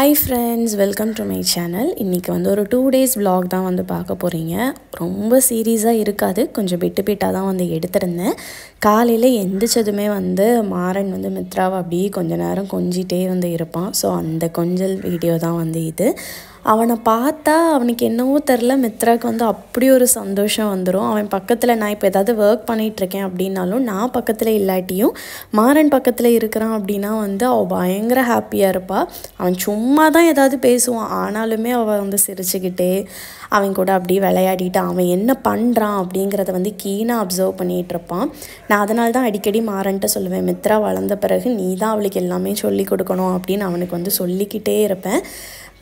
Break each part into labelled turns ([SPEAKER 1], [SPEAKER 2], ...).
[SPEAKER 1] Hi friends, welcome to my channel. இன்னைக்கு வந்து ஒரு 2 days vlog தான் வந்து பார்க்க போறீங்க. ரொம்ப சீரியஸா இருக்காது. கொஞ்சம் பிட்டா தான் வந்து எடுத்துறேன். காலையில எந்திச்சதுமே வந்து மாறன் வந்து மித்ராவை அப்படியே கொஞ்ச நேரம் கொஞ்சிட்டே வந்து இருப்பான். சோ அந்த கொஞ்சல் வீடியோ தான் வந்து இது. அவனை பார்த்தா அவனுக்கு என்னவோ தெரியல மித்ராக்கு வந்து அப்படி ஒரு சந்தோஷம் வந்துடும். அவன் பக்கத்தில் நான் இப்போ ஏதாவது ஒர்க் பண்ணிகிட்ருக்கேன் அப்படின்னாலும் நான் பக்கத்தில் இல்லாட்டியும் மாறன் பக்கத்தில் இருக்கிறான் அப்படின்னா வந்து அவள் பயங்கர ஹாப்பியாக இருப்பாள். அவன் சும்மா தான் ஏதாவது பேசுவான், ஆனாலுமே அவள் வந்து சிரிச்சுக்கிட்டே அவன் கூட அப்படியே விளையாடிட்டு அவன் என்ன பண்ணுறான் அப்படிங்கிறத வந்து கீனாக அப்சர்வ் பண்ணிகிட்ருப்பான். நான் அதனால தான் அடிக்கடி மாறன்ட்டு சொல்லுவேன், மித்ரா வளர்ந்த பிறகு நீ தான் அவளுக்கு எல்லாமே சொல்லி கொடுக்கணும் அப்படின்னு அவனுக்கு வந்து சொல்லிக்கிட்டே இருப்பேன்.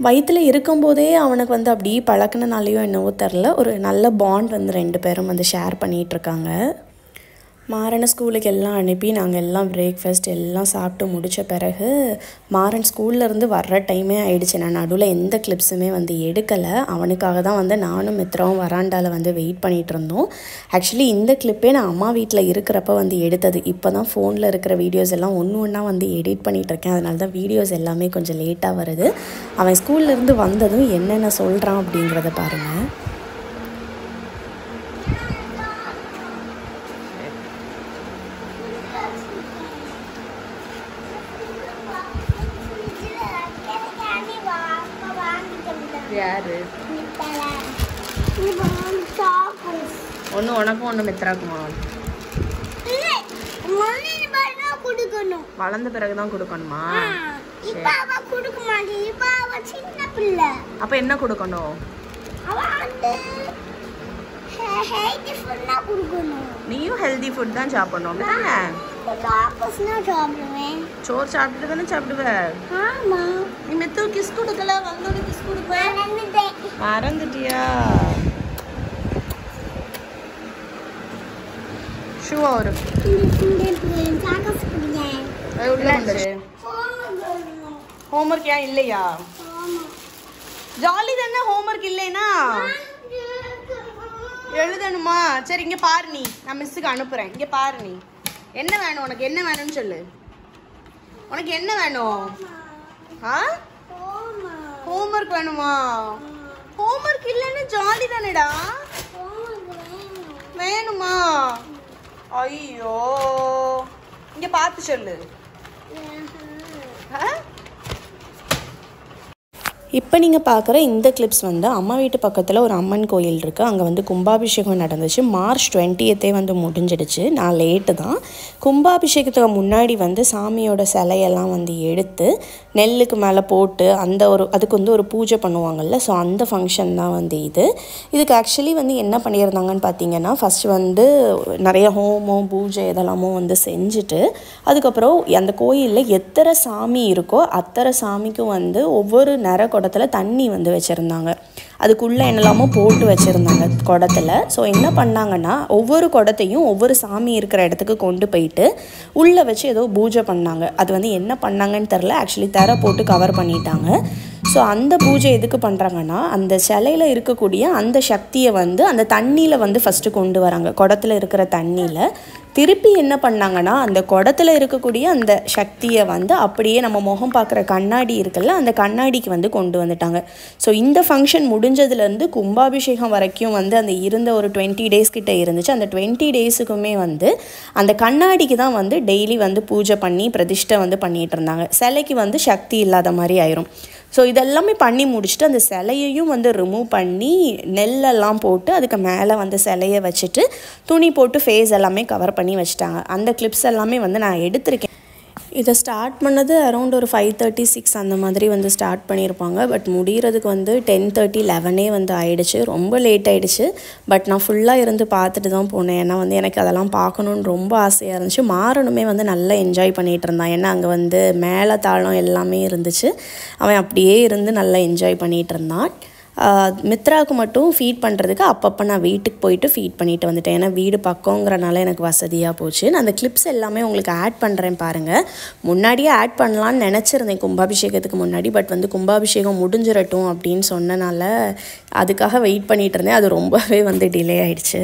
[SPEAKER 1] வயிற்றில் இருக்கும்போதே அவனுக்கு வந்து அப்படி பழக்கினாலேயோ என்னவோ தெரில, ஒரு நல்ல பாண்ட் வந்து 2 பேரும் வந்து ஷேர் பண்ணிகிட்ருக்காங்க. மாறனை ஸ்கூலுக்கு எல்லாம் அனுப்பி நாங்கள் எல்லாம் பிரேக்ஃபாஸ்ட் எல்லாம் சாப்பிட்டு முடித்த பிறகு மாறன் ஸ்கூல்லேருந்து வர்ற டைமே ஆயிடுச்சு. நான் நடுவில் எந்த கிளிப்ஸுமே வந்து எடுக்கலை. அவனுக்காக தான் வந்து நானும் மித்ராவும் வராண்டாவில் வந்து வெயிட் பண்ணிகிட்டு இருந்தோம். ஆக்சுவலி இந்த கிளிப்பே நான் அம்மா வீட்டில் இருக்கிறப்ப வந்து எடுத்தது. இப்போ தான் ஃபோனில் இருக்கிற வீடியோஸ் எல்லாம் ஒன்று ஒன்றா வந்து எடிட் பண்ணிகிட்ருக்கேன். அதனால தான் வீடியோஸ் எல்லாமே கொஞ்சம் லேட்டாக வருது. அவன் ஸ்கூல்லேருந்து வந்ததும் என்னென்ன சொல்கிறான் அப்படிங்கிறத பாருங்கள். ஒன்று உனக்கும் ஒன்று மித்ராக்குமா? வளர்ந்த பிறகுதான் கொடுக்கணுமா? அப்ப என்ன கொடுக்கணும்? நீயும் ஹெல்தி ஃபுட் தான் சாப்பிடணும். சோறு சாப்பிட்டு தானே சாப்பிடுவ. நீ மெத்து கிஸ் கொடுக்கல, வந்தோட கிஸ் கொடுப்ப. மறந்துட்டியா? ஷூவா ஒரு ஹோம்ஒர்க் ஏன் இல்லையா? ஜாலி தானே. ஹோம்ஒர்க் இல்லைன்னா எழுதணுமா? சரி இங்கே பாரு, நீ நான் மிஸ்ஸுக்கு அனுப்புகிறேன். இங்கே பாரு, நீ என்ன வேணும் உனக்கு? என்ன வேணும்னு சொல்லு. உனக்கு என்ன வேணும்? ஹோம்ஒர்க் வேணுமா? ஹோம்ஒர்க் இல்லைன்னு ஜாலி தானேடா. வேணுமா? ஐயோ, இங்க பார்த்து சொல்லு. இப்போ நீங்கள் பார்க்குற இந்த கிளிப்ஸ் வந்து அம்மா வீட்டு பக்கத்தில் ஒரு அம்மன் கோயில் இருக்குது. அங்கே வந்து கும்பாபிஷேகம் நடந்துச்சு. March 20th வந்து முடிஞ்சிடுச்சு. நான் லேட்டு தான். கும்பாபிஷேகத்துக்கு முன்னாடி வந்து சாமியோட சிலையெல்லாம் வந்து எடுத்து நெல்லுக்கு மேலே போட்டு அதுக்கு வந்து ஒரு பூஜை பண்ணுவாங்கள்ல. ஸோ அந்த ஃபங்க்ஷன் தான் வந்து இதுக்கு ஆக்சுவலி வந்து என்ன பண்ணியிருந்தாங்கன்னு பார்த்தீங்கன்னா, ஃபஸ்ட்டு வந்து நிறைய ஹோமம் பூஜை இதெல்லாமோ வந்து செஞ்சுட்டு அதுக்கப்புறம் அந்த கோயிலில் எத்தனை சாமி இருக்கோ அத்தனை சாமிக்கும் வந்து ஒவ்வொரு குடத்தில் தண்ணி வந்து வச்சுருந்தாங்க. அதுக்குள்ளே என்னெல்லாமோ போட்டு வச்சுருந்தாங்க குடத்தில். ஸோ என்ன பண்ணாங்கன்னா, ஒவ்வொரு குடத்தையும் ஒவ்வொரு சாமி இருக்கிற இடத்துக்கு கொண்டு போயிட்டு உள்ளே வச்சு ஏதோ பூஜை பண்ணாங்க. அது வந்து என்ன பண்ணாங்கன்னு தெரில. ஆக்சுவலி தரை போட்டு கவர் பண்ணிட்டாங்க. ஸோ அந்த பூஜை எதுக்கு பண்ணுறாங்கன்னா, அந்த சிலையில் இருக்கக்கூடிய அந்த சக்தியை வந்து அந்த தண்ணியில் வந்து ஃபஸ்ட்டு கொண்டு வராங்க. குடத்தில் இருக்கிற தண்ணியில் திருப்பி என்ன பண்ணாங்கன்னா, அந்த குடத்தில் இருக்கக்கூடிய அந்த சக்தியை வந்து அப்படியே நம்ம முகம் பார்க்குற கண்ணாடி இருக்குல்ல, அந்த கண்ணாடிக்கு வந்து கொண்டு வந்துட்டாங்க. ஸோ இந்த ஃபங்க்ஷன் முடிஞ்சதுலேருந்து கும்பாபிஷேகம் வரைக்கும் வந்து அந்த இருந்த ஒரு 20 days கிட்ட இருந்துச்சு. அந்த 20 daysக்குமே வந்து அந்த கண்ணாடிக்கு தான் வந்து டெய்லி வந்து பூஜை பண்ணி பிரதிஷ்டை வந்து பண்ணிகிட்டு இருந்தாங்க. சிலைக்கு வந்து சக்தி இல்லாத மாதிரி ஆயிரும். ஸோ இதெல்லாமே பண்ணி முடிச்சுட்டு அந்த சிலையையும் வந்து ரிமூவ் பண்ணி நெல்லெல்லாம் போட்டு அதுக்கு மேலே வந்து சிலையை வச்சுட்டு துணி போட்டு ஃபேஸ் எல்லாமே கவர் பண்ணி வச்சுட்டாங்க. அந்த கிளிப்ஸ் எல்லாமே வந்து நான் எடுத்திருக்கேன். இதை ஸ்டார்ட் பண்ணது அரௌண்ட் ஒரு 5:36 அந்த மாதிரி வந்து ஸ்டார்ட் பண்ணியிருப்பாங்க. பட் முடிகிறதுக்கு வந்து 10:30 11 வந்து ஆயிடுச்சு. ரொம்ப லேட் ஆகிடுச்சு. பட் நான் ஃபுல்லாக இருந்து பார்த்துட்டு தான் போனேன். ஏன்னா வந்து எனக்கு அதெல்லாம் பார்க்கணுன்னு ரொம்ப ஆசையாக இருந்துச்சு. மாறனுமே வந்து நல்லா என்ஜாய் பண்ணிகிட்டு இருந்தான். ஏன்னா அங்கே வந்து மேலே தாளம் எல்லாமே இருந்துச்சு. அவன் அப்படியே இருந்து நல்லா என்ஜாய் பண்ணிகிட்டு இருந்தான். மித்ராவுக்கு மட்டும் ஃபீட் பண்ணுறதுக்கு அப்பப்போ நான் வீட்டுக்கு போயிட்டு ஃபீட் பண்ணிட்டு வந்துட்டேன். ஏன்னா வீடு பக்கங்கிறனால எனக்கு வசதியாக போச்சு. நான் அந்த கிளிப்ஸ் எல்லாமே உங்களுக்கு ஆட் பண்ணுறேன் பாருங்கள். முன்னாடியே ஆட் பண்ணலான்னு நினச்சிருந்தேன் கும்பாபிஷேகத்துக்கு முன்னாடி. பட் வந்து கும்பாபிஷேகம் முடிஞ்சிடட்டும் அப்படின்னு சொன்னனால அதுக்காக வெயிட் பண்ணிகிட்டு இருந்தேன். அது ரொம்பவே வந்து டிலே ஆயிடுச்சு.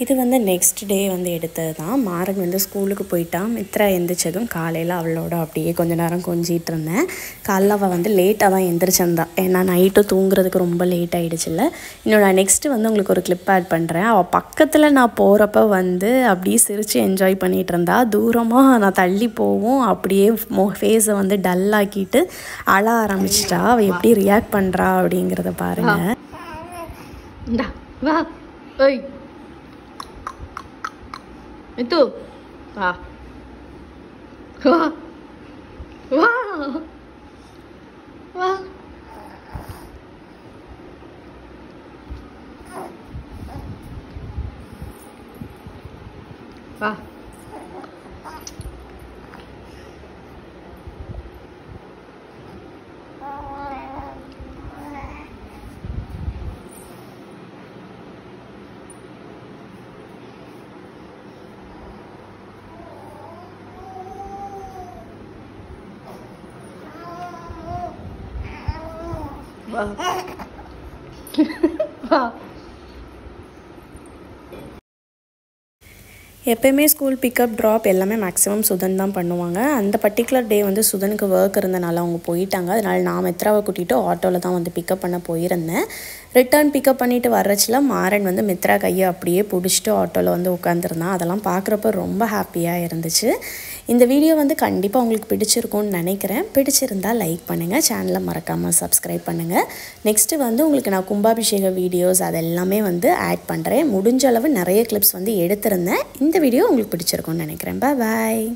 [SPEAKER 1] இது வந்து நெக்ஸ்ட் டே வந்து எடுத்தது தான். மாறன் வந்து ஸ்கூலுக்கு போயிட்டான். மித்ரா எந்திரிச்சதும் காலையில் அவளோட அப்படியே கொஞ்ச நேரம் கொஞ்சிட்டு இருந்தேன். காலைல அவள் வந்து லேட்டாக தான் எந்திரிச்சிருந்தா. ஏன்னா நைட்டு தூங்குறதுக்கு ரொம்ப லேட் ஆகிடுச்சில்ல. இன்னும் நான் நெக்ஸ்ட்டு வந்து உங்களுக்கு ஒரு கிளிப் ஆட் பண்ணுறேன். அவள் பக்கத்தில் நான் போகிறப்ப வந்து அப்படியே சிரித்து என்ஜாய் பண்ணிகிட்டு இருந்தா. தூரமாக நான் தள்ளி போவும் அப்படியே ஃபேஸை வந்து டல்லாக்கிட்டு அழ ஆரம்பிச்சிட்டா. அவள் எப்படி ரியாக்ட் பண்ணுறா அப்படிங்கிறத பாருங்கள்.
[SPEAKER 2] Itu. Wah. Wah. Wah. Wah. Wah. Wow. Wow.
[SPEAKER 1] எப்போயுமே ஸ்கூல் பிக்கப் ட்ராப் எல்லாமே மேக்ஸிமம் சுதன் தான் பண்ணுவாங்க. அந்த பர்டிகுலர் டே வந்து சுதனுக்கு ஒர்க் இருந்தனால அவங்க போயிட்டாங்க. அதனால் நான் மித்ராவை கூட்டிகிட்டு ஆட்டோவில் தான் வந்து பிக்கப் பண்ண போயிருந்தேன். ரிட்டர்ன் பிக்கப் பண்ணிவிட்டு வர்றச்சில் மாறன் வந்து மித்ரா கையை அப்படியே பிடிச்சிட்டு ஆட்டோவில் வந்து உட்காந்துருந்தான். அதெல்லாம் பார்க்குறப்ப ரொம்ப ஹாப்பியாக இருந்துச்சு. இந்த வீடியோ வந்து கண்டிப்பாக உங்களுக்கு பிடிச்சிருக்கும்னு நினைக்கிறேன். பிடிச்சிருந்தால் லைக் பண்ணுங்கள், சேனலை மறக்காமல் சப்ஸ்கிரைப் பண்ணுங்கள். நெக்ஸ்ட்டு வந்து உங்களுக்கு நான் கும்பாபிஷேக வீடியோஸ் அதெல்லாமே வந்து ஆட் பண்ணுறேன். முடிஞ்ச அளவு நிறைய கிளிப்ஸ் வந்து எடுத்திருந்தேன். இந்த வீடியோ உங்களுக்கு பிடிச்சிருக்கும்னு நினைக்கிறேன். பாய்.